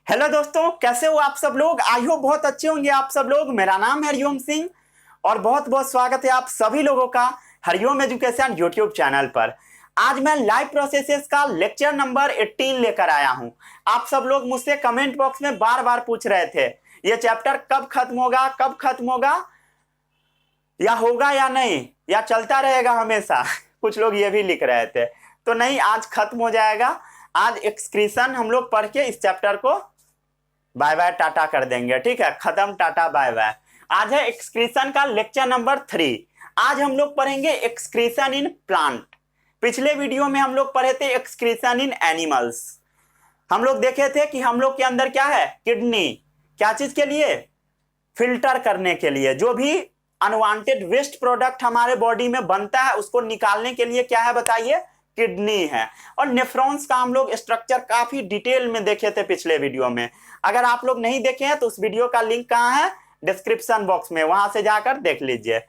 Hello दोस्तों, कैसे हो आप सब लोग। आई होप बहुत अच्छे होंगे आप सब लोग। मेरा नाम है हरिओम सिंह और बहुत बहुत स्वागत है आप सभी लोगों का हरिओम एजुकेशन यूट्यूब चैनल पर। आज मैं लाइव प्रोसेसेस का लेक्चर नंबर 18 लेकर आया हूं। आप सब लोग मुझसे कमेंट बॉक्स में बार बार पूछ रहे थे ये चैप्टर कब खत्म होगा, कब खत्म होगा, या होगा या नहीं, या चलता रहेगा हमेशा। कुछ लोग ये भी लिख रहे थे। तो नहीं, आज खत्म हो जाएगा। आज एक्सक्रीशन हम लोग पढ़ के इस चैप्टर को बाय बाय टाटा कर देंगे। ठीक है, खत्म, टाटा बाय बाय। आज है एक्सक्रीशन का लेक्चर नंबर 3। आज हम लोग पढ़ेंगे एक्सक्रीशन इन प्लांट। पिछले वीडियो में हम लोग पढ़े थे एक्सक्रीशन इन एनिमल्स। हम लोग देखे थे कि हम लोग के अंदर क्या है, किडनी। क्या चीज के लिए? फिल्टर करने के लिए। जो भी अनवांटेड वेस्ट प्रोडक्ट हमारे बॉडी में बनता है उसको निकालने के लिए क्या है बताइए? किडनी है। और नेफ्रॉन्स का हम लोग स्ट्रक्चर काफी डिटेल में देखे थे पिछले वीडियो में। अगर आप लोग नहीं देखे हैं तो उस वीडियो का लिंक कहाँ है? डिस्क्रिप्शन बॉक्स में, वहां से जाकर देख लीजिए।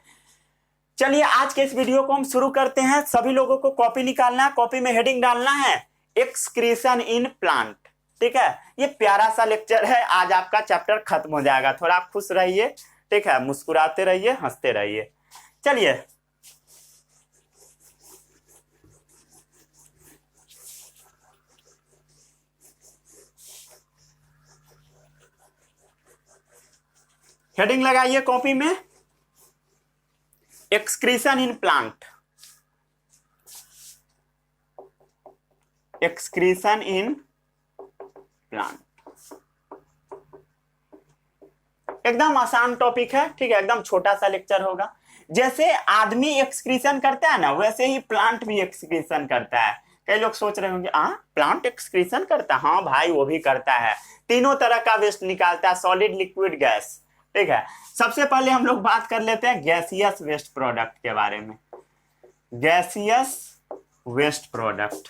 चलिए आज के इस वीडियो को हम शुरू करते हैं। सभी लोगों को कॉपी निकालना है, कॉपी में हेडिंग डालना है एक्सक्रीशन इन प्लांट। ठीक है, ये प्यारा सा लेक्चर है। आज आपका चैप्टर खत्म हो जाएगा। थोड़ा खुश रहिए, ठीक है, मुस्कुराते रहिए, हंसते रहिए। चलिए हेडिंग लगाइए कॉपी में, excretion in plant. Excretion in plant एकदम आसान टॉपिक है। ठीक है, एकदम छोटा सा लेक्चर होगा। जैसे आदमी एक्सक्रीशन करता है ना, वैसे ही प्लांट भी एक्सक्रीशन करता है। कई लोग सोच रहे होंगे प्लांट एक्सक्रीशन करता है। हाँ भाई, वो भी करता है। तीनों तरह का वेस्ट निकालता है, सॉलिड, लिक्विड, गैस। ठीक है, सबसे पहले हम लोग बात कर लेते हैं गैसियस वेस्ट प्रोडक्ट के बारे में। गैसियस वेस्ट प्रोडक्ट,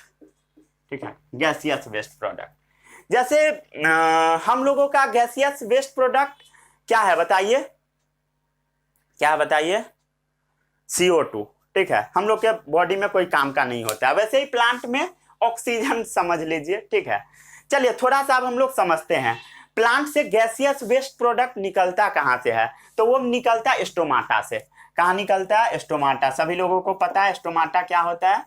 ठीक है, गैसियस वेस्ट प्रोडक्ट। जैसे हम लोगों का गैसियस वेस्ट प्रोडक्ट क्या है बताइए? क्या है बताइए? CO2। ठीक है, हम लोग के बॉडी में कोई काम का नहीं होता है। वैसे ही प्लांट में ऑक्सीजन समझ लीजिए। ठीक है, चलिए थोड़ा सा अब हम लोग समझते हैं प्लांट से गैसियस वेस्ट प्रोडक्ट निकलता कहां से है। तो वो निकलता है स्टोमाटा से। कहां निकलता है? स्टोमाटा। सभी लोगों को पता है स्टोमाटा क्या होता है?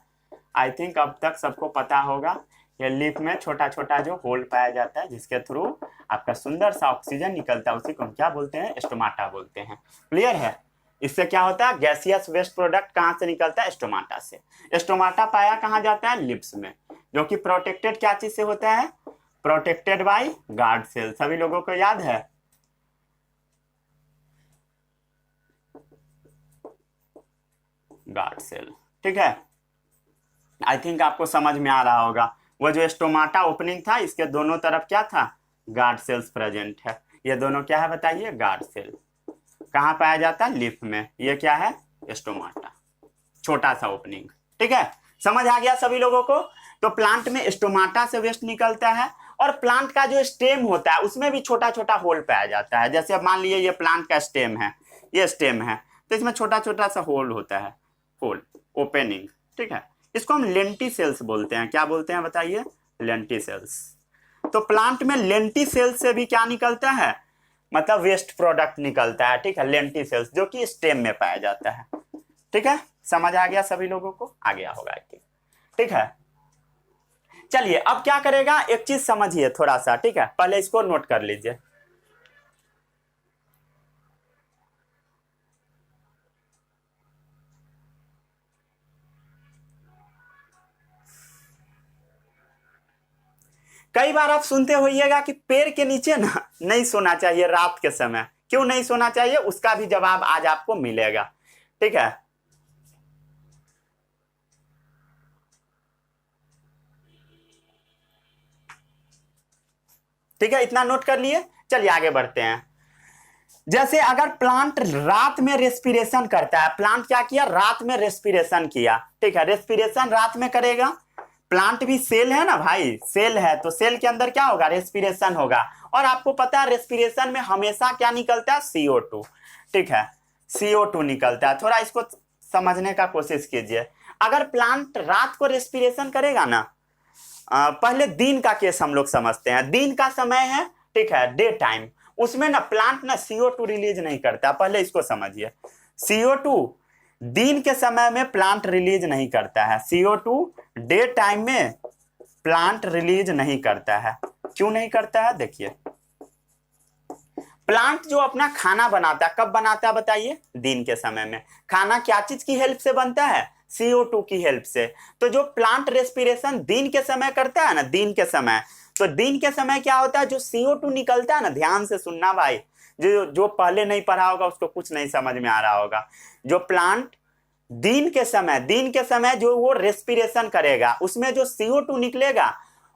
आई थिंक अब तक सबको पता होगा। ये लीफ में छोटा छोटा जो होल पाया जाता है जिसके थ्रू आपका सुंदर सा ऑक्सीजन निकलता है, उसी को हम क्या बोलते हैं? स्टोमाटा बोलते हैं। क्लियर है? इससे क्या होता है? गैसियस वेस्ट प्रोडक्ट कहां से निकलता है? स्टोमाटा से। स्टोमाटा पाया कहां जाता है? लिप्स में, जो कि प्रोटेक्टेड क्या चीज से होता है? Protected by guard cell. सभी लोगों को याद है? Guard cell. ठीक है, आई थिंक आपको समझ में आ रहा होगा। वो जो स्टोमाटा ओपनिंग था, इसके दोनों तरफ क्या था? गार्ड सेल्स प्रेजेंट है। ये दोनों क्या है बताइए? Guard cell. कहां पाया जाता है? लीफ में। ये क्या है? स्टोमाटा, छोटा सा ओपनिंग। ठीक है, समझ आ गया सभी लोगों को? तो प्लांट में स्टोमाटा से वेस्ट निकलता है और प्लांट का जो स्टेम होता है उसमें भी छोटा छोटा होल पाया जाता है। जैसे अब मान लीजिए ये प्लांट का स्टेम है, ये स्टेम है, तो इसमें छोटा छोटा सा होल होता है, होल, ओपनिंग। ठीक है, इसको हम लेंटिसेल्स बोलते हैं। क्या बोलते हैं बताइए? लेंटिसेल्स। तो प्लांट में लेंटिसेल्स से भी क्या निकलता है? मतलब वेस्ट प्रोडक्ट निकलता है। ठीक है, लेंटिसेल्स, जो कि स्टेम में पाया जाता है। ठीक है, समझ आ गया सभी लोगों को? आ गया होगा आई थिंक। ठीक है, चलिए अब क्या करेगा, एक चीज समझिए थोड़ा सा। ठीक है, पहले इसको नोट कर लीजिए। कई बार आप सुनते होइएगा कि पेड़ के नीचे ना नहीं सोना चाहिए रात के समय। क्यों नहीं सोना चाहिए? उसका भी जवाब आज आपको मिलेगा। ठीक है, ठीक है, इतना नोट कर लिए। चलिए आगे बढ़ते हैं। जैसे अगर प्लांट रात में रेस्पिरेशन करता है, प्लांट क्या किया? रात में रेस्पिरेशन किया। ठीक है, रेस्पिरेशन रात में करेगा। प्लांट भी सेल है ना भाई, सेल है, तो सेल के अंदर क्या होगा? रेस्पिरेशन होगा। और आपको पता है रेस्पिरेशन में हमेशा क्या निकलता है? CO2। ठीक है, CO2 निकलता है। थोड़ा इसको समझने का कोशिश कीजिए। अगर प्लांट रात को रेस्पिरेशन करेगा ना, पहले दिन का केस हम लोग समझते हैं। दिन का समय है, ठीक है, डे टाइम, उसमें ना प्लांट ना CO2 रिलीज नहीं करता। पहले इसको समझिए, CO2 दिन के समय में प्लांट रिलीज नहीं करता है, CO2 डे टाइम में प्लांट रिलीज नहीं करता है। क्यों नहीं करता है? देखिए, प्लांट जो अपना खाना बनाता है, कब बनाता है बताइए? दिन के समय में। खाना क्या चीज की हेल्प से बनता है? CO2 की हेल्प से। तो जो प्लांट रेस्पिरेशन दिन के समय करता है ना, दिन के समय, तो दिन के समय क्या होता है, जो CO2 निकलता है ना, ध्यान से सुनना भाई, जो जो पहले नहीं पढ़ा होगा उसको कुछ नहीं समझ में आ रहा होगा। जो प्लांट दिन के समय जो वो रेस्पिरेशन करेगा, उसमें जो CO2 निकलेगा,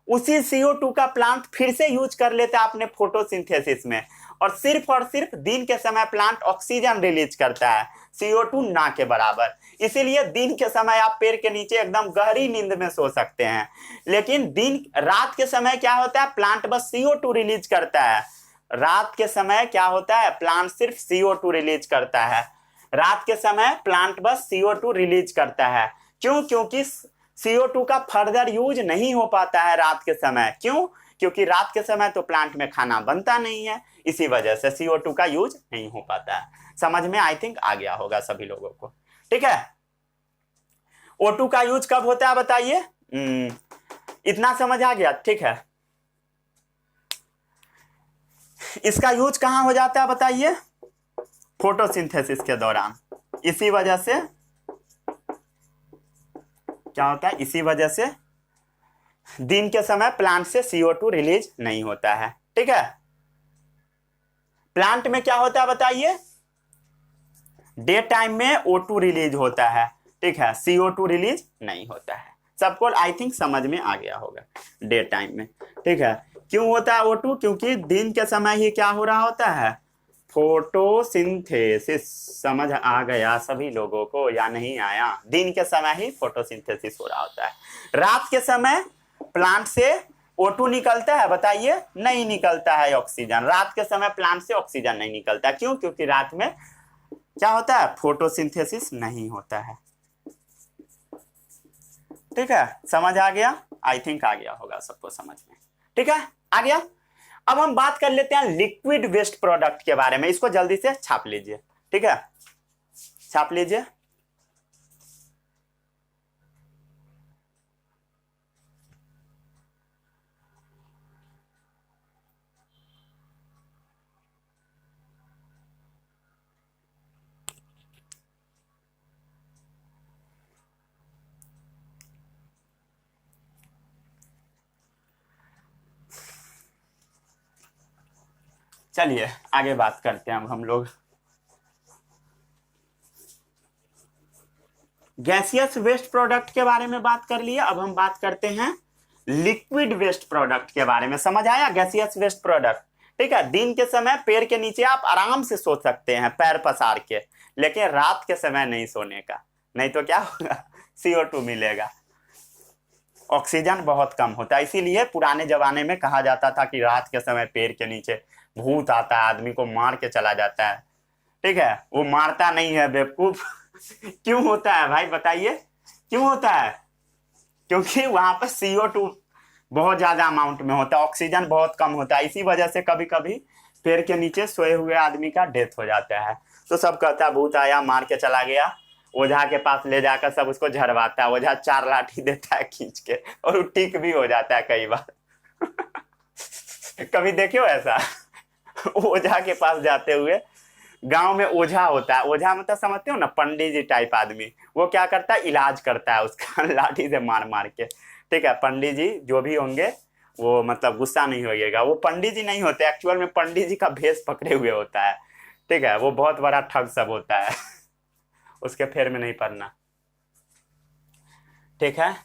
उसी CO2 का प्लांट फिर से यूज कर लेता है अपने फोटोसिंथेसिस में। और सिर्फ दिन के समय प्लांट ऑक्सीजन रिलीज करता है, CO2 ना के बराबर। इसीलिए दिन के समय आप पेड़ के नीचे एकदम गहरी नींद में सो सकते हैं। लेकिन रात के समय क्या होता है, प्लांट बस CO2 रिलीज करता है। रात के समय क्या होता है, प्लांट सिर्फ CO2 रिलीज करता है। रात के समय प्लांट बस CO2 रिलीज करता है। क्यों? क्योंकि CO2 का फर्दर यूज नहीं हो पाता है रात के समय। क्यों? क्योंकि रात के समय तो प्लांट में खाना बनता नहीं है, इसी वजह से CO2 का यूज नहीं हो पाता है। समझ में आई थिंक आ गया होगा सभी लोगों को, ठीक है। O2 का यूज कब होता है बताइए? इतना समझ आ गया, ठीक है। इसका यूज कहां हो जाता है बताइए? फोटोसिंथेसिस के दौरान। इसी वजह से क्या होता है, इसी वजह से दिन के समय प्लांट से CO2 रिलीज नहीं होता है, ठीक है। प्लांट में क्या होता है बताइए? डे टाइम में O2 रिलीज होता है, ठीक है, CO2 रिलीज नहीं होता है। सबको आई थिंक समझ में आ गया होगा, डे टाइम में, ठीक है। क्यों होता है O2? क्योंकि दिन के समय ही क्या हो रहा होता है, फोटोसिंथेसिस। समझ आ गया सभी लोगों को या नहीं आया? दिन के समय ही फोटोसिंथेसिस हो रहा होता है। रात के समय प्लांट से O2 निकलता है बताइए? नहीं निकलता है ऑक्सीजन। रात के समय प्लांट से ऑक्सीजन नहीं निकलता। क्यों? क्योंकि रात में क्या होता है, फोटोसिंथेसिस नहीं होता है, ठीक है। समझ आ गया? आई थिंक आ गया होगा सबको समझ में, ठीक है, आ गया। अब हम बात कर लेते हैं लिक्विड वेस्ट प्रोडक्ट के बारे में। इसको जल्दी से छाप लीजिए, ठीक है, छाप लीजिए। चलिए आगे बात करते हैं। अब हम लोग गैसियस वेस्ट प्रोडक्ट के बारे में बात कर लिए, अब हम बात करते हैं लिक्विड वेस्ट प्रोडक्ट के बारे में। समझ आया? गैसियस वेस्ट प्रोडक्ट, ठीक है। दिन के समय पेड़ के नीचे आप आराम से सो सकते हैं पैर पसार के, लेकिन रात के समय नहीं सोने का, नहीं तो क्या होगा, CO2 मिलेगा, ऑक्सीजन बहुत कम होता है। इसीलिए पुराने जमाने में कहा जाता था कि रात के समय पेड़ के नीचे भूत आता है, आदमी को मार के चला जाता है, ठीक है। वो मारता नहीं है बेवकूफ। क्यों होता है भाई बताइए? क्यों होता है? क्योंकि वहां पर CO2 बहुत ज्यादा अमाउंट में होता है, ऑक्सीजन बहुत कम होता है। इसी वजह से कभी कभी पेड़ के नीचे सोए हुए आदमी का डेथ हो जाता है। तो सब कहता है भूत आया मार के चला गया। ओझा के पास ले जाकर सब उसको झड़वाता है, ओझा 4 लाठी देता है खींच के, और वो ठीक भी हो जाता है कई बार। कभी देखे हो ऐसा? ओझा के पास जाते हुए, गांव में ओझा होता है, ओझा मतलब समझते हो ना, पंडित जी टाइप आदमी। वो क्या करता है, इलाज करता है उसका लाठी से मार मार के, ठीक है। पंडित जी जो भी होंगे वो मतलब गुस्सा नहीं होइएगा, वो पंडित जी नहीं होते, एक्चुअल में पंडित जी का भेष पकड़े हुए होता है, ठीक है। वो बहुत बड़ा ठग सब होता है। उसके फेर में नहीं पड़ना, ठीक है।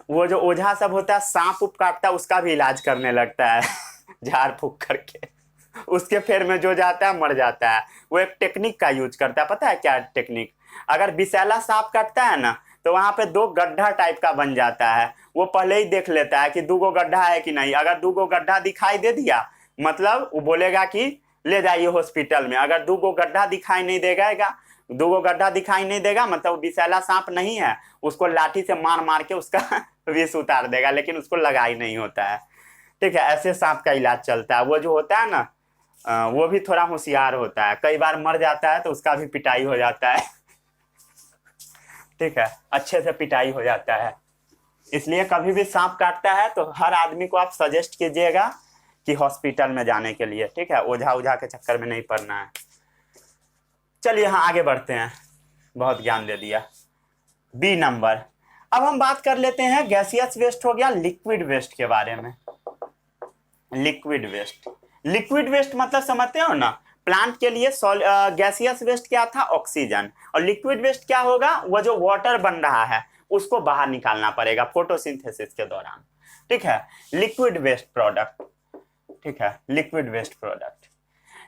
वो जो ओझा सब होता है, सांप उप काटता है उसका भी इलाज करने लगता है झाड़ फूक करके। उसके फेर में जो जाता है मर जाता है। वो एक टेक्निक का यूज करता है, पता है क्या टेक्निक? अगर विषैला सांप काटता है ना, तो वहां पे 2 गड्ढा टाइप का बन जाता है। वो पहले ही देख लेता है कि 2 गड्ढा है कि नहीं। अगर 2 गड्ढा दिखाई दे दिया, मतलब वो बोलेगा कि ले जाइए हॉस्पिटल में। अगर 2 गड्ढा दिखाई नहीं देगा, दो गो गड्ढा दिखाई नहीं देगा मतलब विषैला सांप नहीं है, उसको लाठी से मार मार के उसका विष उतार देगा, लेकिन उसको लगाई नहीं होता है। ठीक है, ऐसे सांप का इलाज चलता है। वो जो होता है ना वो भी थोड़ा होशियार होता है, कई बार मर जाता है तो उसका भी पिटाई हो जाता है। ठीक है, अच्छे से पिटाई हो जाता है। इसलिए कभी भी सांप काटता है तो हर आदमी को आप सजेस्ट कीजिएगा कि हॉस्पिटल में जाने के लिए। ठीक है, ओझा ओझा के चक्कर में नहीं पड़ना है। चलिए हाँ आगे बढ़ते हैं, बहुत ज्ञान दे दिया। बी नंबर, अब हम बात कर लेते हैं गैसियस वेस्ट हो गया, लिक्विड वेस्ट के बारे में। लिक्विड वेस्ट, लिक्विड वेस्ट मतलब समझते हो ना, प्लांट के लिए गैसियस वेस्ट क्या था, ऑक्सीजन, और लिक्विड वेस्ट क्या होगा, वो जो वाटर बन रहा है उसको बाहर निकालना पड़ेगा फोटोसिंथेसिस के दौरान। ठीक है, लिक्विड वेस्ट प्रोडक्ट। ठीक है, liquid waste product,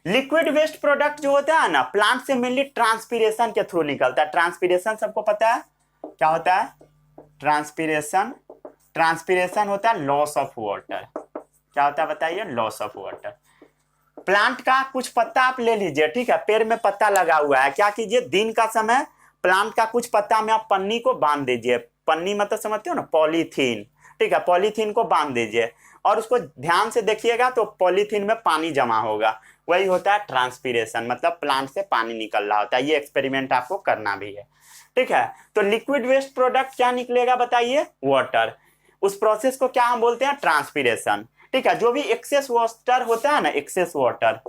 liquid waste product जो होता है ना प्लांट से मेनली ट्रांसपीरेशन के थ्रू निकलता है। ट्रांसपीरेशन सबको पता है क्या होता है, ट्रांसपीरेशन, ट्रांसपीरेशन होता है लॉस ऑफ वाटर। क्या होता है बताइए, लॉस ऑफ वाटर। प्लांट का कुछ पत्ता आप ले लीजिए, ठीक है, पेड़ में पत्ता लगा हुआ है, क्या कीजिए दिन का समय प्लांट का कुछ पत्ता में आप पन्नी को बांध दीजिए, पन्नी मतलब समझते हो ना, पॉलीथीन। ठीक है, पॉलीथीन को बांध दीजिए और उसको ध्यान से देखिएगा तो पॉलीथीन में पानी जमा होगा, वही होता है ट्रांसपीरेशन, मतलब प्लांट से पानी निकल रहा होता है। ये एक्सपेरिमेंट आपको करना भी है। ठीक है, तो लिक्विड वेस्ट प्रोडक्ट क्या निकलेगा बताइए, वाटर। उस प्रोसेस को क्या हम बोलते हैं, ट्रांसपीरेशन। ठीक है, जो भी एक्सेस वाटर होता है ना, एक्सेस वाटर,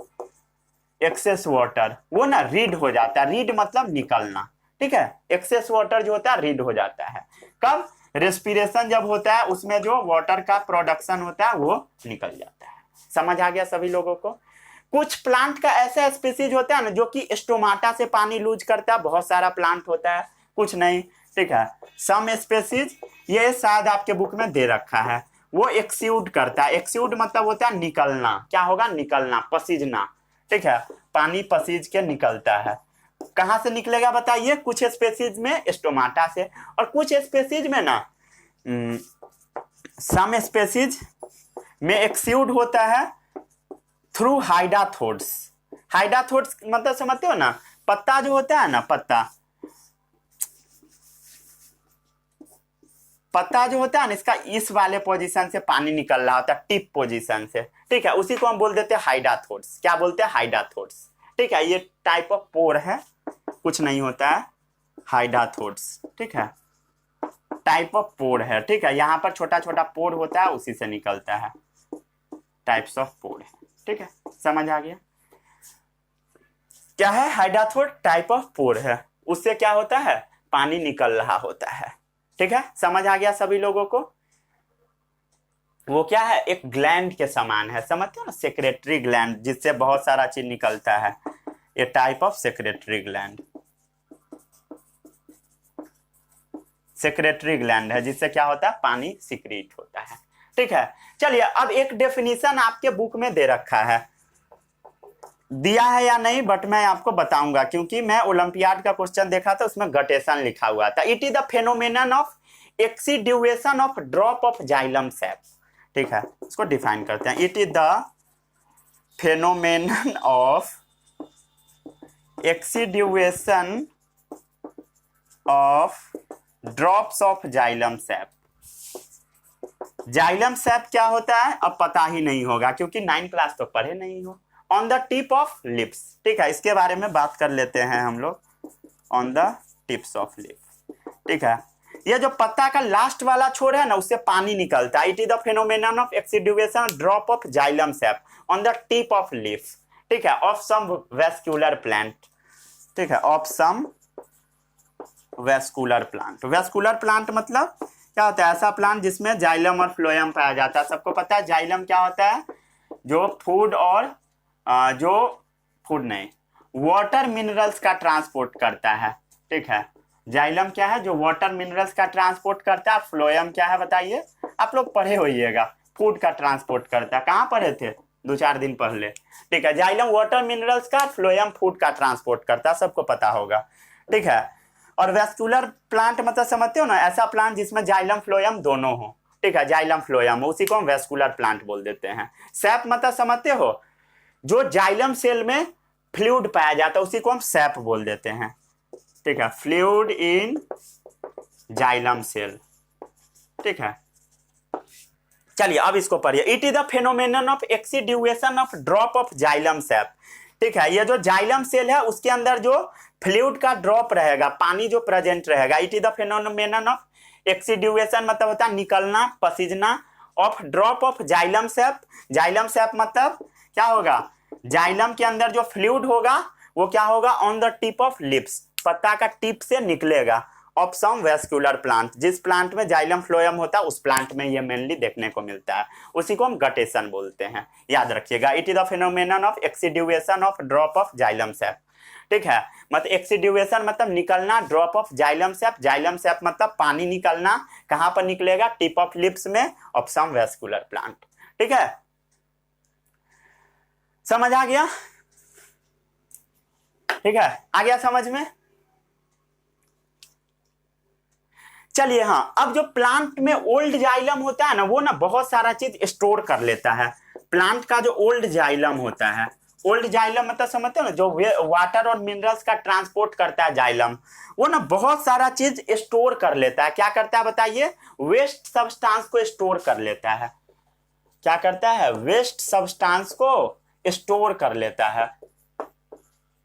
एक्सेस वाटर वो ना रीड हो जाता है, रीड मतलब निकलना। ठीक है, एक्सेस वाटर जो होता है रीड हो जाता है कब, रेस्पिरेशन जब होता है उसमें जो वाटर का प्रोडक्शन होता है वो निकल जाता है। समझ आ गया सभी लोगों को। कुछ प्लांट का ऐसा स्पीसीज होता है ना जो कि स्टोमाटा से पानी लूज करता है, बहुत सारा प्लांट होता है, कुछ नहीं। ठीक है, सम स्पीसीज, ये शायद आपके बुक में दे रखा है, वो एक्सूड करता है। एक्सूड मतलब होता है निकलना, क्या होगा, निकलना, पसीजना। ठीक है, पानी पसीज के निकलता है। कहां से निकलेगा बताइए, कुछ स्पीसीज में स्टोमाटा से, और कुछ स्पीसीज में ना सम स्पीसीज में एक्सूड होता है थ्रू हाइडाथोड्स। हाइडाथोड्स मतलब समझते हो ना, पत्ता जो होता है ना, पत्ता जो होता है ना, इसका इस वाले पोजीशन से पानी निकल रहा होता है, टिप पोजीशन से। ठीक है, उसी को हम बोल देते हैं हाइडाथोड्स। क्या बोलते हैं, हाइडाथोड्स। ठीक है, ये टाइप ऑफ पोर है, कुछ नहीं होता है, हाइडाथोड्स। ठीक है, टाइप ऑफ पोर है। ठीक है, यहाँ पर छोटा छोटा पोर होता है, उसी से निकलता है, टाइप्स ऑफ पोर है। ठीक है, समझ आ गया क्या है, हाइडाथोड टाइप ऑफ पोर है, उससे क्या होता है, पानी निकल रहा होता है। ठीक है, समझ आ गया सभी लोगों को। वो क्या है, एक ग्लैंड के समान है, समझते हो ना, सेक्रेटरी ग्लैंड, जिससे बहुत सारा चीज निकलता है, ये type of secretary gland. Secretary gland है जिससे क्या होता है, पानी सिक्रीट होता है। ठीक है, चलिए अब एक डेफिनेशन आपके बुक में दे रखा है, दिया है या नहीं बट मैं आपको बताऊंगा, क्योंकि मैं ओलंपियाड का क्वेश्चन देखा था, उसमें गटेशन लिखा हुआ था। It is the phenomenon of exudation of drop of xylem sap. ठीक है, इसको डिफाइन करते हैं, it is the phenomenon of exudation of drops of xylem sap. Xylem sap क्या होता है अब पता ही नहीं होगा, क्योंकि 9 क्लास तो पढ़े नहीं हो। On the tip of lips, ठीक है, इसके बारे में बात कर लेते हैं हम लोग, on the tips of lips. ठीक है, ये जो पत्ता का लास्ट वाला छोर है ना, उससे पानी निकलता है। It is the phenomenon of exudation drop of xylem sap on the tip of lips. ठीक है, ऑफ सम वेस्कुलर प्लांट। ठीक है, of some vascular plant. Vascular plant मतलब क्या होता है, ऐसा प्लांट जिसमें जाइलम और फ्लोएम पाया जाता है। सबको पता है जाइलम क्या होता है, जो फूड और जो फूड नहीं, वाटर मिनरल्स का ट्रांसपोर्ट करता है। ठीक है, जाइलम क्या है, जो वाटर मिनरल्स का ट्रांसपोर्ट करता है। फ्लोएम क्या है बताइए, आप लोग पढ़े होइएगा, फूड का ट्रांसपोर्ट करता है। कहाँ पढ़े थे, 2-4 दिन पहले। ठीक है, जाइलम वाटर मिनरल्स का, फ्लोएम फूड का ट्रांसपोर्ट करता है, सबको पता होगा। ठीक है, और वेस्कुलर प्लांट मतलब समझते हो ना, ऐसा प्लांट जिसमें जाइलम फ्लोएम दोनों हो। ठीक है, जाइलम फ्लोएम, उसी को हम वेस्कुलर प्लांट बोल देते हैं। सैप मतलब समझते हो, जो जाइलम सेल में फ्लूइड पाया जाता है, उसी को हम सैप बोल देते हैं। ठीक है, फ्लूइड इन जाइलम सेल। ठीक है, चलिए अब इसको पढ़िए। It is the phenomenon of exudation of drop of xylem cell. ठीक है, ये जो जाइलम सेल है उसके अंदर जो फ्लूइड का ड्रॉप रहेगा, पानी जो प्रेजेंट रहेगा, it is the phenomenon of exudation मतलब होता है निकलना, पसीजना, of drop of xylem sap. Xylem sap मतलब क्या होगा, जाइलम के अंदर जो फ्लूइड होगा वो क्या होगा, on the tip of lips, पत्ता का टिप से निकलेगा, ऑफ सम वेस्कुलर प्लांट। जिस प्लांट में जाइलम फ्लोएम होता है उस प्लांट में ये मेनली देखने को मिलता है, उसी को हम गटेशन बोलते हैं, याद रखिएगा। It is the phenomenon of exudation of drop of xylem sap. ठीक है, मतलब एक्सीड्यूएशन मतलब निकलना, drop of xylem sap, xylem sap मतलब पानी निकलना, कहां पर निकलेगा, टिप ऑफ लिप्स में, ऑफ सम वेस्कुलर प्लांट। ठीक है, समझ आ गया? ठीक है, आ गया समझ में? चलिए हाँ, अब जो प्लांट में ओल्ड जाइलम होता है ना, वो ना बहुत सारा चीज स्टोर कर लेता है। प्लांट का जो ओल्ड जाइलम होता है, ओल्ड जाइलम मतलब समझते हो ना, जो वाटर और मिनरल्स का ट्रांसपोर्ट करता है जाइलम, वो ना बहुत सारा चीज स्टोर कर लेता है। क्या करता है बताइए, वेस्ट सब्सटेंस को स्टोर कर लेता है। क्या करता है, वेस्ट सब्सटेंस को स्टोर कर लेता है।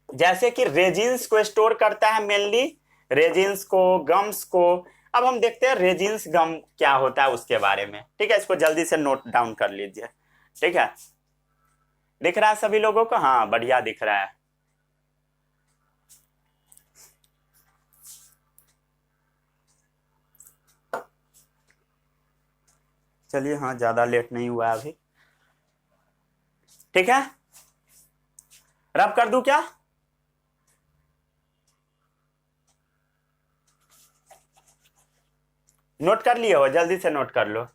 जैसे कि रेजिन्स को स्टोर करता है मेनली, रेजिन्स को, गम्स को। अब हम देखते हैं रेजिन्स गम क्या होता है उसके बारे में। ठीक है, इसको जल्दी से नोट डाउन कर लीजिए। ठीक है, दिख रहा है सभी लोगों को? हाँ, बढ़िया दिख रहा है। चलिए हाँ, ज्यादा लेट नहीं हुआ अभी। ठीक है, रब कर दूं क्या? नोट कर लिए हो? जल्दी से नोट कर लो।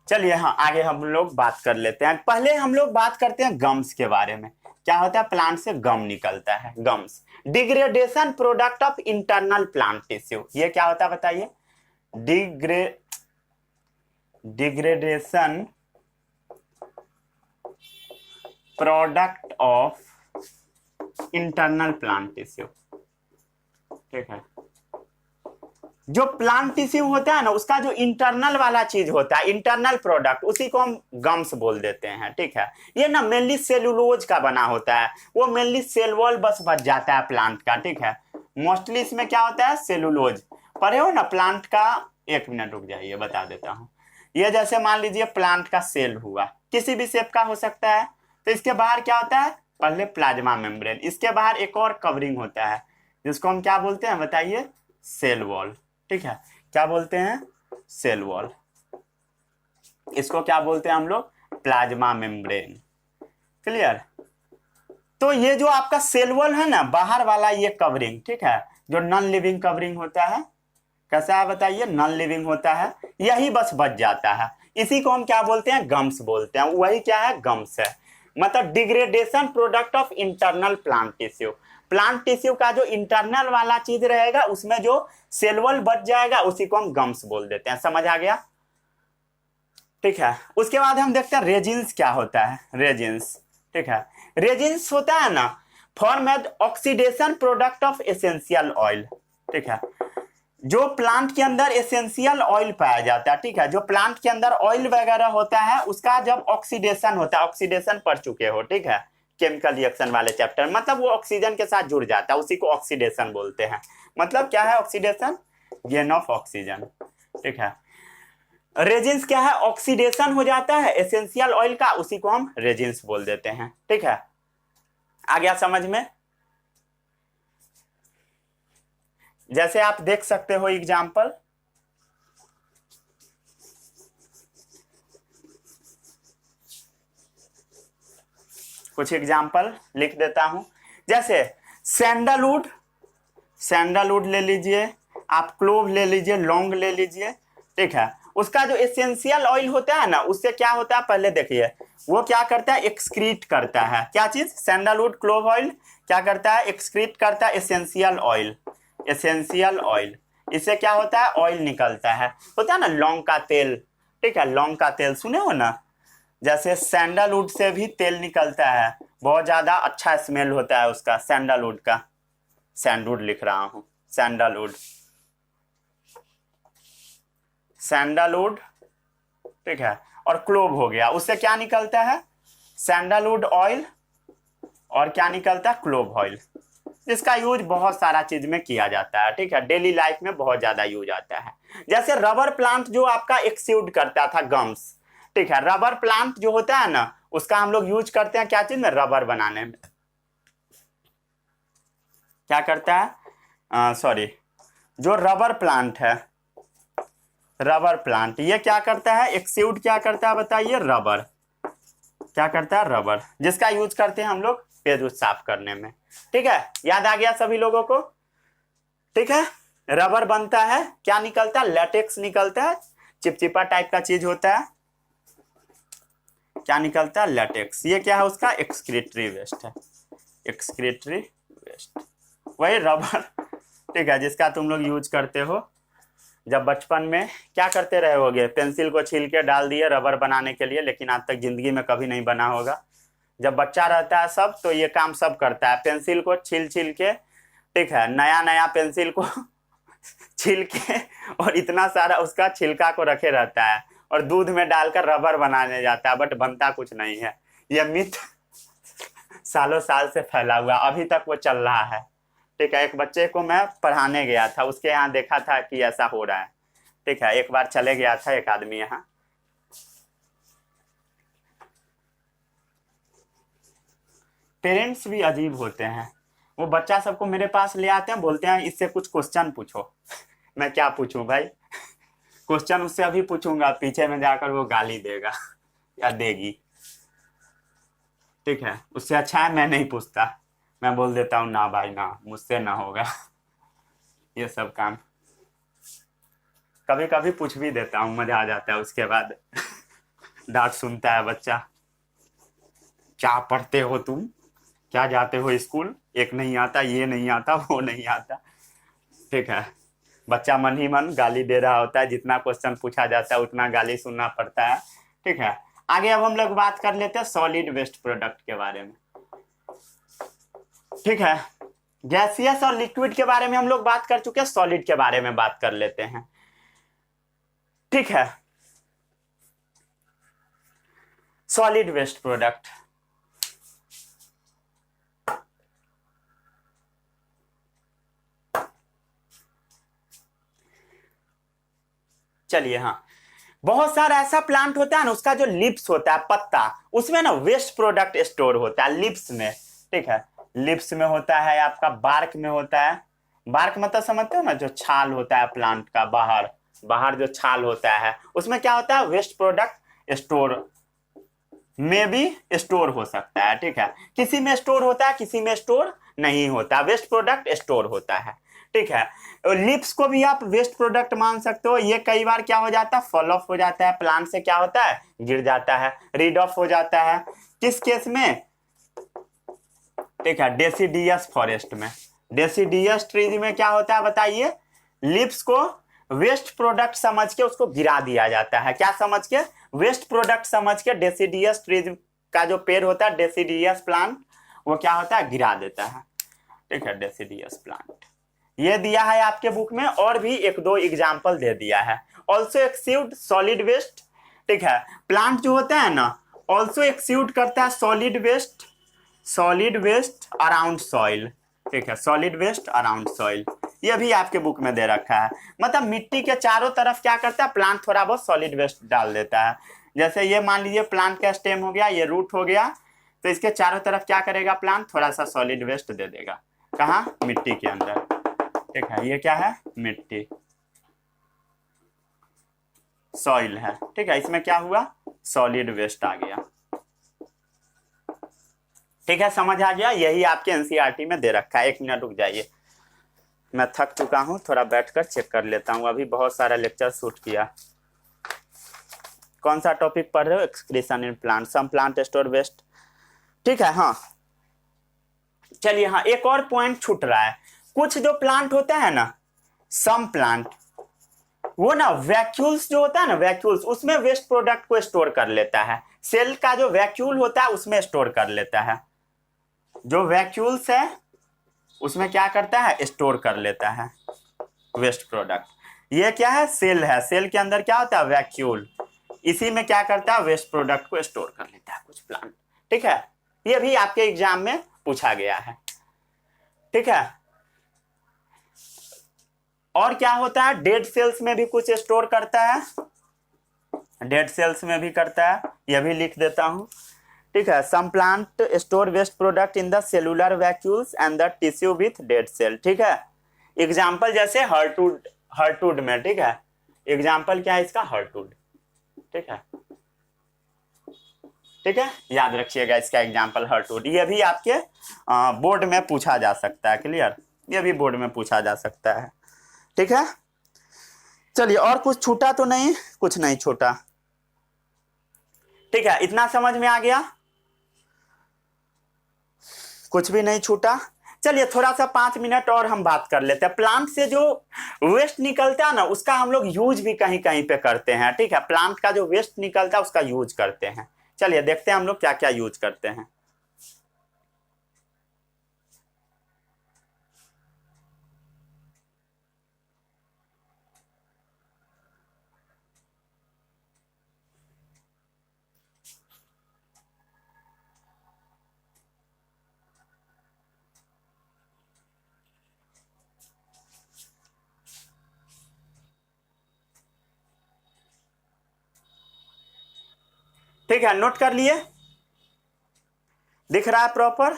चलिए हाँ, आगे हम लोग बात कर लेते हैं। पहले हम लोग बात करते हैं गम्स के बारे में। क्या होता है, प्लांट से गम निकलता है, gums. Degradation product of internal plant tissue, ये क्या होता है बताइए? Degradation product of internal plant tissue. ठीक है, जो प्लांट टिश्यू होता है ना, उसका जो इंटरनल वाला चीज होता है, इंटरनल प्रोडक्ट, उसी को हम गम्स बोल देते हैं। ठीक है, ये ना मेनली सेलुलोज का बना होता है, वो मेनली सेल वॉल बस बच जाता है प्लांट का। ठीक है, मोस्टली इसमें क्या होता है, सेलुलोज। पढ़े हो ना प्लांट का? एक मिनट रुक जाइए, बता देता हूँ। ये जैसे मान लीजिए प्लांट का सेल हुआ, किसी भी शेप का हो सकता है, तो इसके बाहर क्या होता है, पहले प्लाज्मा मेम्ब्रेन, इसके बाहर एक और कवरिंग होता है जिसको हम क्या बोलते हैं बताइए? Cell wall. ठीक है, क्या बोलते हैं? Cell wall. इसको क्या बोलते हैं हम लोग? Plasma membrane. क्लियर? तो ये जो आपका सेल वॉल है ना, बाहर वाला ये कवरिंग, ठीक है, जो नॉन लिविंग कवरिंग होता है, कैसा है बताइए? नॉन लिविंग होता है, यही बस बच जाता है। इसी को हम क्या बोलते हैं? गम्स बोलते हैं। वही क्या है? गम्स है। मतलब degradation product of internal plant tissue. Plant tissue का जो इंटरनल वाला चीज रहेगा, उसमें जो सेल वॉल बच जाएगा, उसी को हम गम्स बोल देते हैं। समझ आ गया? ठीक है, उसके बाद हम देखते हैं रेजिन्स क्या होता है। रेजिन्स, ठीक है, रेजिन्स होता है ना, form as oxidation product of essential oil. ठीक है, जो प्लांट के अंदर एसेंशियल ऑयल पाया जाता है, ठीक है, जो प्लांट के अंदर ऑयल वगैरह होता है, उसका जब ऑक्सीडेशन होता है, ऑक्सीडेशन पढ़ चुके हो, ठीक है, केमिकल रिएक्शन वाले चैप्टर, मतलब वो ऑक्सीजन के साथ जुड़ जाता है, उसी को ऑक्सीडेशन बोलते हैं। मतलब क्या है ऑक्सीडेशन? Gain of oxygen. ठीक है, रेजिन्स क्या है? ऑक्सीडेशन हो जाता है एसेंशियल ऑयल का, उसी को हम रेजिन्स बोल देते हैं। ठीक है, आ गया समझ में? जैसे आप देख सकते हो एग्जाम्पल, कुछ एग्जाम्पल लिख देता हूं। जैसे सैंडलवुड, सैंडलवुड ले लीजिए आप, क्लोव ले लीजिए, लौंग ले लीजिए। ठीक है, उसका जो एसेंशियल ऑयल होता है ना, उससे क्या होता है पहले देखिए, वो क्या करता है, एक्सक्रीट करता है। क्या चीज? सैंडलवुड क्लोव ऑयल क्या करता है, एक्सक्रीट करता है एसेंशियल ऑयल। एसेंशियल ऑयल, इससे क्या होता है, ऑयल निकलता है। होता है ना लौंग का तेल, ठीक है, लौंग का तेल सुने हो ना, जैसे सैंडलवुड से भी तेल निकलता है, बहुत ज्यादा अच्छा स्मेल होता है उसका, सैंडलवुड का। सैंडलवुड लिख रहा हूं, सैंडलवुड, सैंडलवुड, ठीक है। और क्लोव हो गया, उससे क्या निकलता है, सैंडलवुड ऑयल, और क्या निकलता है, क्लोव ऑयल, जिसका यूज बहुत सारा चीज में किया जाता है, ठीक है, डेली लाइफ में बहुत ज्यादा यूज आता है। जैसे रबर प्लांट जो आपका एक्सुड करता था गम्स, ठीक है, रबर प्लांट जो होता है ना, उसका हम लोग यूज करते हैं क्या चीज में, रबर बनाने में। क्या करता है, सॉरी, जो रबर प्लांट है, रबर प्लांट, ये क्या करता है, एक्सुड क्या करता है बताइए, रबर, क्या करता है, रबर, जिसका यूज करते हैं हम लोग पेज साफ करने में, ठीक है। याद आ गया सभी लोगों को, ठीक है। रबर बनता है, क्या निकलता है, लेटेक्स निकलता है, चिपचिपा टाइप का चीज होता है, क्या निकलता है, लेटेक्स। ये क्या है, उसका एक्सक्रीटरी वेस्ट है, एक्सक्रीटरी वेस्ट, वही रबर, ठीक है, जिसका तुम लोग यूज करते हो। जब बचपन में क्या करते रहे होगे, पेंसिल को छील के डाल दिए रबर बनाने के लिए, लेकिन आज तक जिंदगी में कभी नहीं बना होगा। जब बच्चा रहता है सब, तो ये काम सब करता है, पेंसिल को छील छील के, ठीक है, नया नया पेंसिल को छील के, और इतना सारा उसका छिलका को रखे रहता है, और दूध में डालकर रबर बनाने जाता है, बट बनता कुछ नहीं है। ये मिथ सालों साल से फैला हुआ, अभी तक वो चल रहा है, ठीक है। एक बच्चे को मैं पढ़ाने गया था, उसके यहाँ देखा था कि ऐसा हो रहा है, ठीक है, एक बार चले गया था एक आदमी यहाँ। पेरेंट्स भी अजीब होते हैं, वो बच्चा सबको मेरे पास ले आते हैं, बोलते हैं इससे कुछ क्वेश्चन पूछो। मैं क्या पूछूं भाई, क्वेश्चन उससे अभी पूछूंगा, पीछे में जाकर वो गाली देगा या देगी, ठीक है। उससे अच्छा है मैं नहीं पूछता, मैं बोल देता हूँ ना भाई ना, मुझसे ना होगा ये सब काम। कभी कभी पूछ भी देता हूँ, मजा आ जाता है, उसके बाद डांट सुनता है बच्चा, क्या पढ़ते हो तुम, क्या जाते हो स्कूल, एक नहीं आता, ये नहीं आता, वो नहीं आता, ठीक है। बच्चा मन ही मन गाली दे रहा होता है, जितना क्वेश्चन पूछा जाता है उतना गाली सुनना पड़ता है, ठीक है। आगे अब हम लोग बात कर लेते हैं सॉलिड वेस्ट प्रोडक्ट के बारे में, ठीक है। गैसियस और लिक्विड के बारे में हम लोग बात कर चुके हैं, सॉलिड के बारे में बात कर लेते हैं, ठीक है। सॉलिड वेस्ट प्रोडक्ट, चलिए, हाँ, बहुत सारा ऐसा प्लांट होता है ना, उसका जो लिप्स होता है, पत्ता, उसमें ना वेस्ट प्रोडक्ट स्टोर होता है लिप्स में, ठीक है। लिप्स में होता है, आपका बार्क में होता है, बार्क मतलब समझते हो ना, जो छाल होता है प्लांट का, बाहर बाहर जो छाल होता है, उसमें क्या होता है, वेस्ट प्रोडक्ट स्टोर में भी स्टोर हो सकता है, ठीक है। किसी में स्टोर होता है, किसी में स्टोर नहीं होता, वेस्ट प्रोडक्ट स्टोर होता है, ठीक है। लिप्स को भी आप वेस्ट प्रोडक्ट मान सकते हो। ये कई बार क्या हो जाता है, फॉल ऑफ हो जाता है, प्लांट से क्या होता है, गिर जाता है, रीड ऑफ हो जाता है, किस केस में, ठीक है, डेसिडियस फॉरेस्ट में, डेसिडियस ट्रीज में क्या होता है बताइए, लिप्स को वेस्ट प्रोडक्ट समझ के उसको गिरा दिया जाता है, क्या समझ के, वेस्ट प्रोडक्ट समझ के, डेसिडियस ट्रीज का जो पेड़ होता है, डेसिडियस प्लांट, वो क्या होता है, गिरा देता है, ठीक है, डेसिडियस प्लांट। ये दिया है आपके बुक में, और भी एक दो एग्जाम्पल दे दिया है। ऑल्सो एक्सुड सॉलिड वेस्ट, ठीक है, प्लांट जो होता है ना, ऑल्सो एक्सुड करता है solid waste, solid waste around soil, ठीक है, सॉलिड वेस्ट अराउंड सॉइल, ये भी आपके बुक में दे रखा है। मतलब मिट्टी के चारों तरफ क्या करता है, प्लांट थोड़ा बहुत सॉलिड वेस्ट डाल देता है। जैसे ये मान लीजिए प्लांट का स्टेम हो गया, ये रूट हो गया, तो इसके चारों तरफ क्या करेगा प्लांट, थोड़ा सा सॉलिड वेस्ट दे देगा, कहाँ, मिट्टी के अंदर, ठीक है। ये क्या है, मिट्टी, सॉइल है, ठीक है, इसमें क्या हुआ, सॉलिड वेस्ट आ गया, ठीक है, समझ आ गया। यही आपके एनसीईआरटी में दे रखा है। एक मिनट रुक जाइए, मैं थक चुका हूं, थोड़ा बैठकर चेक कर लेता हूं, अभी बहुत सारा लेक्चर शूट किया। कौन सा टॉपिक पढ़ रहे हो? Excretion in plant, some plant store waste. ठीक है, हाँ चलिए, हाँ एक और पॉइंट छूट रहा है। कुछ जो प्लांट होता है ना, सम प्लांट, वो ना वैक्यूल्स जो होता है ना, वैक्यूल्स, उसमें वेस्ट प्रोडक्ट को स्टोर कर लेता है। सेल का जो वैक्यूल होता है उसमें स्टोर कर लेता है। जो वैक्यूल्स है उसमें क्या करता है? स्टोर कर लेता है वेस्ट प्रोडक्ट। ये क्या है? सेल है। सेल के अंदर क्या होता है? वैक्यूल। इसी में क्या करता है? वेस्ट प्रोडक्ट को स्टोर कर लेता है कुछ प्लांट। ठीक है, ये भी आपके एग्जाम में पूछा गया है। ठीक है, और क्या होता है? डेड सेल्स में भी कुछ स्टोर करता है, डेड सेल्स में भी करता है, यह भी लिख देता हूं। ठीक है, some plant store waste product in the cellular vacuoles and the tissue with dead cell. ठीक है, एग्जाम्पल जैसे हर्टवुड, हर्टवुड में, ठीक है, एग्जाम्पल क्या है इसका? हर्टवुड। ठीक है, ठीक है, याद रखिएगा इसका एग्जाम्पल हर्टवुड। ये भी आपके बोर्ड में पूछा जा सकता है। क्लियर? ये भी बोर्ड में पूछा जा सकता है। ठीक है, चलिए, और कुछ छूटा तो नहीं? कुछ नहीं छूटा। ठीक है, इतना समझ में आ गया? कुछ भी नहीं छूटा। चलिए थोड़ा सा 5 मिनट और हम बात कर लेते हैं। प्लांट से जो वेस्ट निकलता है ना, उसका हम लोग यूज भी कहीं कहीं पे करते हैं। ठीक है, प्लांट का जो वेस्ट निकलता है उसका यूज करते हैं। चलिए देखते हैं हम लोग क्या क्या यूज करते हैं। ठीक है, नोट कर लिए? दिख रहा है प्रॉपर?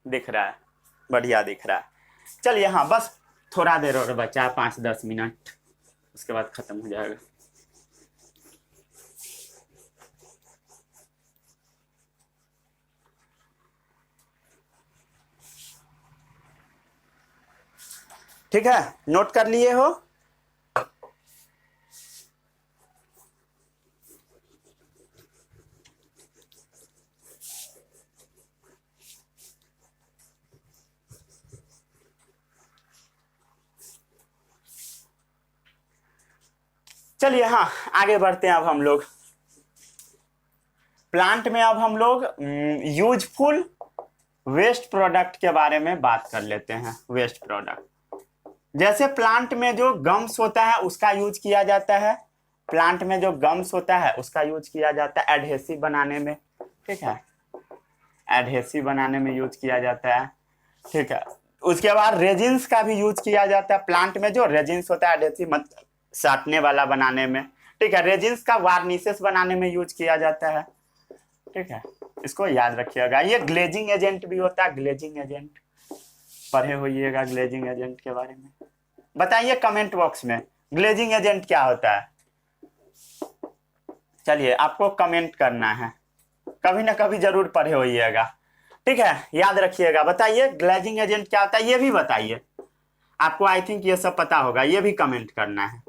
दिख रहा है, बढ़िया दिख रहा है। चलिए, हाँ बस थोड़ा देर और बचा, 5-10 मिनट, उसके बाद खत्म हो जाएगा। ठीक है, नोट कर लिए हो? चलिए, हाँ आगे बढ़ते हैं। अब हम लोग प्लांट में, अब हम लोग यूजफुल वेस्ट प्रोडक्ट के बारे में बात कर लेते हैं। वेस्ट प्रोडक्ट, जैसे प्लांट में जो गम्स होता है उसका यूज किया जाता है। प्लांट में जो गम्स होता है उसका यूज किया जाता है एडहेसिव बनाने में। ठीक है, एडहेसिव बनाने में यूज किया जाता है। ठीक है, उसके बाद रेजिन्स का भी यूज किया जाता है। प्लांट में जो रेजिन्स होता है एडहेसिव, मतलब साटने वाला बनाने में। ठीक है, रेजिन्स का वार्निशेस बनाने में यूज किया जाता है। ठीक है, इसको याद रखिएगा। ये ग्लेजिंग एजेंट भी होता है, ग्लेजिंग एजेंट पढ़े होइएगा। ग्लेजिंग एजेंट के बारे में बताइए कमेंट बॉक्स में, ग्लेजिंग एजेंट क्या होता है? चलिए, आपको कमेंट करना है, कभी ना कभी जरूर पढ़े होइएगा। ठीक है, याद रखिएगा। बताइए ग्लेजिंग एजेंट क्या होता है, ये भी बताइए। आपको आई थिंक ये सब पता होगा, ये भी कमेंट करना है।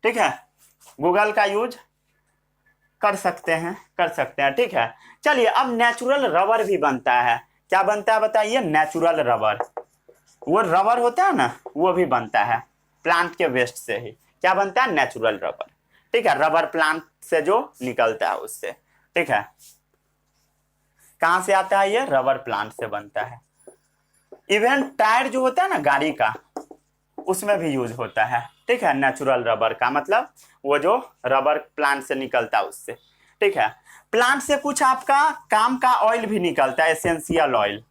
ठीक है, गूगल का यूज कर सकते हैं, कर सकते हैं। ठीक है, चलिए, अब नेचुरल रबर भी बनता है। क्या बनता है बताइए? Natural rubber. वो रबर होता है ना, वो भी बनता है प्लांट के वेस्ट से ही। क्या बनता है? Natural rubber. ठीक है, रबर प्लांट से जो निकलता है उससे। ठीक है, कहां से आता है? ये रबर प्लांट से बनता है। इवन टायर जो होता है ना गाड़ी का, उसमें भी यूज होता है। ठीक है, नेचुरल रबर का मतलब वो जो रबर प्लांट से निकलता है उससे। ठीक है, प्लांट से कुछ आपका काम का ऑयल भी निकलता है, एसेंशियल ऑयल।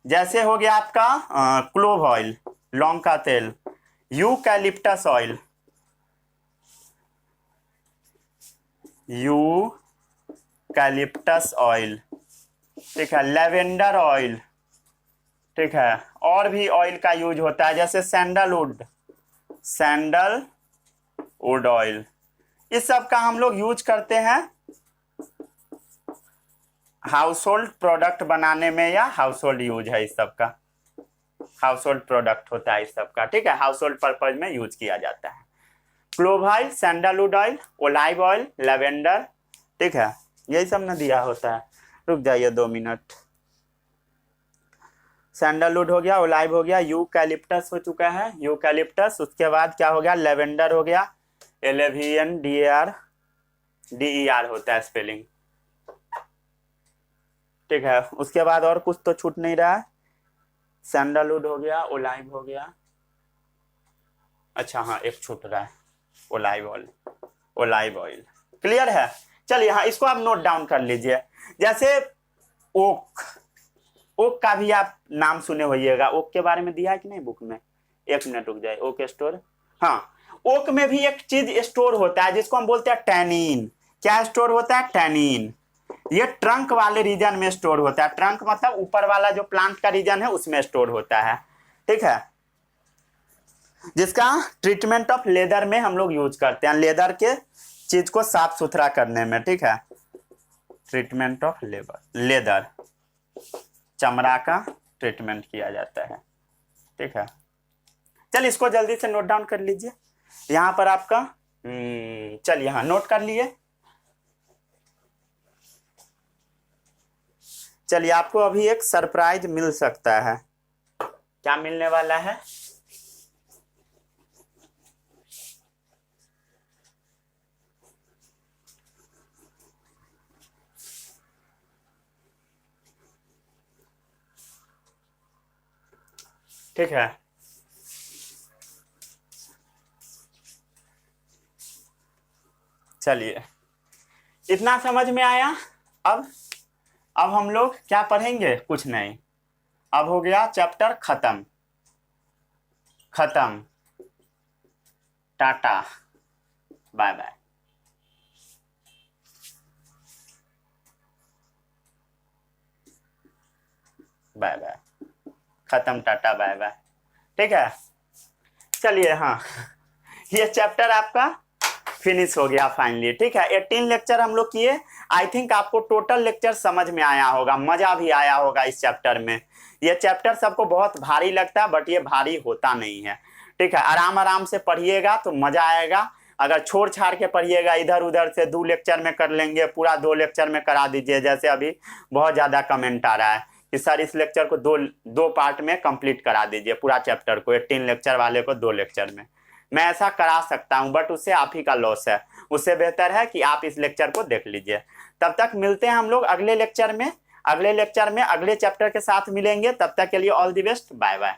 जैसे हो गया आपका क्लोव ऑयल, लौंग का तेल, यूकैलिप्टस ऑयल, यूकैलिप्टस ऑयल। ठीक है, लेवेंडर ऑयल। ठीक है, और भी ऑयल का यूज होता है, जैसे सैंडलवुड, सैंडलवुड ऑयल। इस सब का हम लोग यूज करते हैं हाउस होल्ड प्रोडक्ट बनाने में, या हाउस होल्ड यूज है इस सब का। हाउस होल्ड प्रोडक्ट होता है इस सब का। ठीक है, हाउस होल्ड पर्पज में यूज किया जाता है। Clove oil, sandalwood oil, olive oil, lavender, ठीक है, यही सब ना दिया होता है। रुक जाइए 2 मिनट। सैंडलवुड हो गया, ओलाइव हो गया, यूकैलिप्टस हो चुका है, यूकैलिप्टस। उसके बाद क्या हो गया, लेवेंडर हो गया, LAVNDER होता है स्पेलिंग, ठीक है। उसके बाद और कुछ तो छूट नहीं रहा है। सैंडलवुड हो गया, ओलाइव हो गया, अच्छा हाँ एक छूट रहा है, ओलाइव ऑयल, ओलाइव ऑयल। क्लियर है? चलिए हाँ, इसको आप नोट डाउन कर लीजिए। जैसे ओक, ओक का भी आप नाम सुने होइएगा। ओक के बारे में दिया है कि नहीं बुक में? 1 मिनट रुक जाए। ओक स्टोर, हाँ, ओक में भी एक चीज स्टोर होता है जिसको हम बोलते हैं टैनिन। क्या स्टोर होता है? टैनिन। ये ट्रंक वाले रीजन में स्टोर होता है। ट्रंक मतलब ऊपर वाला जो प्लांट का रीजन है उसमें स्टोर होता है, ठीक है, जिसका ट्रीटमेंट ऑफ लेदर में हम लोग यूज करते हैं, लेदर के चीज को साफ सुथरा करने में, ठीक है। ट्रीटमेंट ऑफ लेदर, चमड़ा का ट्रीटमेंट किया जाता है, ठीक है। चलिए इसको जल्दी से नोट डाउन कर लीजिए। यहां पर आपका चलिए हाँ नोट कर लिए। चलिए आपको अभी एक सरप्राइज मिल सकता है। क्या मिलने वाला है? ठीक है, चलिए इतना समझ में आया। अब हम लोग क्या पढ़ेंगे? कुछ नहीं, अब हो गया चैप्टर खत्म। खत्म, टाटा, बाय बाय। बाय बाय, खत्म, टाटा, बाय बाय, ठीक है। चलिए हाँ, ये चैप्टर आपका फिनिश हो गया फाइनली, ठीक है। 18 लेक्चर हम लोग किए। आई थिंक आपको टोटल लेक्चर समझ में आया होगा, मजा भी आया होगा इस चैप्टर में। ये चैप्टर सबको बहुत भारी लगता है बट ये भारी होता नहीं है, ठीक है। आराम आराम से पढ़िएगा तो मजा आएगा। अगर छोड़ छाड़ के पढ़िएगा, इधर उधर से 2 लेक्चर में कर लेंगे, पूरा 2 लेक्चर में करा दीजिए। जैसे अभी बहुत ज्यादा कमेंट आ रहा है कि सर इस लेक्चर को दो पार्ट में कंप्लीट करा दीजिए, पूरा चैप्टर को 18 लेक्चर वाले को 2 लेक्चर में। मैं ऐसा करा सकता हूं बट उससे आप ही का लॉस है। उससे बेहतर है कि आप इस लेक्चर को देख लीजिए। तब तक मिलते हैं हम लोग अगले लेक्चर में। अगले लेक्चर में अगले चैप्टर के साथ मिलेंगे। तब तक के लिए all the best, bye bye.